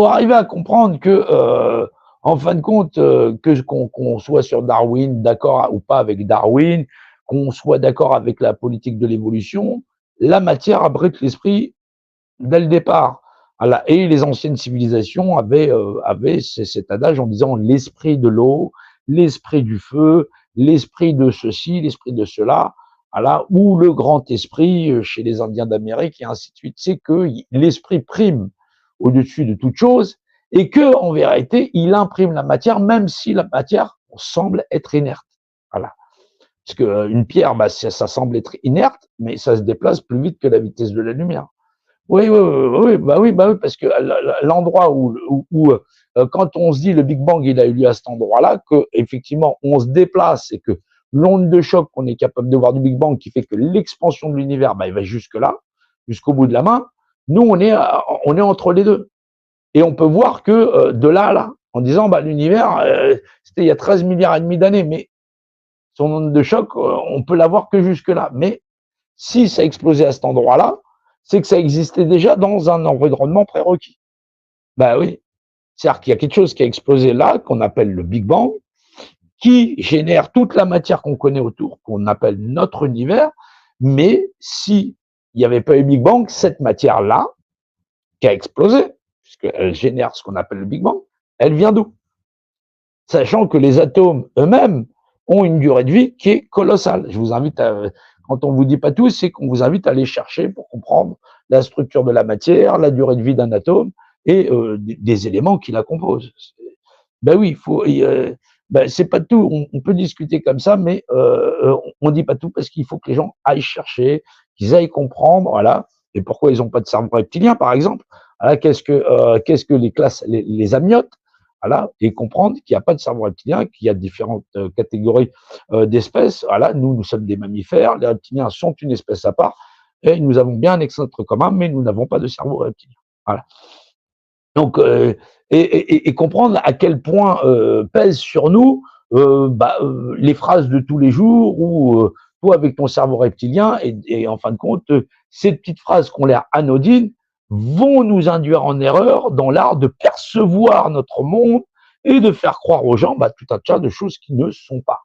Pour arriver à comprendre que, en fin de compte, qu'on soit sur Darwin, d'accord ou pas avec Darwin, qu'on soit d'accord avec la politique de l'évolution, la matière abrite l'esprit dès le départ. Voilà. Et les anciennes civilisations avaient cet adage en disant l'esprit de l'eau, l'esprit du feu, l'esprit de ceci, l'esprit de cela, voilà, ou le grand esprit chez les Indiens d'Amérique et ainsi de suite. C'est que l'esprit prime au-dessus de toute chose et que, en vérité, il imprime la matière, même si la matière semble être inerte. Voilà. Parce qu'une pierre, bah, ça semble être inerte, mais ça se déplace plus vite que la vitesse de la lumière. Oui, oui, oui, bah oui, parce que l'endroit quand on se dit le Big Bang, il a eu lieu à cet endroit-là, que effectivement on se déplace et que l'onde de choc qu'on est capable de voir du Big Bang, qui fait que l'expansion de l'univers, bah, il va jusque là, jusqu'au bout de la main. Nous, on est entre les deux, et on peut voir que de là à là, en disant bah l'univers, c'était il y a 13 milliards et demi d'années, mais son onde de choc, on peut la voir que jusque là. Mais si ça a explosé à cet endroit-là, c'est que ça existait déjà dans un environnement prérequis. Ben oui. C'est-à-dire qu'il y a quelque chose qui a explosé là, qu'on appelle le Big Bang, qui génère toute la matière qu'on connaît autour, qu'on appelle notre univers, mais si il n'y avait pas eu Big Bang, cette matière-là, qui a explosé, puisqu'elle génère ce qu'on appelle le Big Bang, elle vient d'où? Sachant que les atomes eux-mêmes ont une durée de vie qui est colossale. Je vous invite à, quand on vous dit pas tout, c'est qu'on vous invite à aller chercher pour comprendre la structure de la matière, la durée de vie d'un atome et des éléments qui la composent. Ben oui, il faut. Ben c'est pas tout. On peut discuter comme ça, mais on dit pas tout parce qu'il faut que les gens aillent chercher, qu'ils aillent comprendre, voilà. Et pourquoi ils n'ont pas de cerveau reptilien, par exemple. Voilà, qu'est-ce que les classes, les amniotes, voilà, et comprendre qu'il n'y a pas de cerveau reptilien, qu'il y a différentes catégories d'espèces. Voilà, nous sommes des mammifères, les reptiliens sont une espèce à part, et nous avons bien un ancêtre commun, mais nous n'avons pas de cerveau reptilien. Voilà. Donc, et comprendre à quel point pèsent sur nous les phrases de tous les jours ou toi avec ton cerveau reptilien et en fin de compte, ces petites phrases qui ont l'air anodines vont nous induire en erreur dans l'art de percevoir notre monde et de faire croire aux gens tout un tas de choses qui ne sont pas.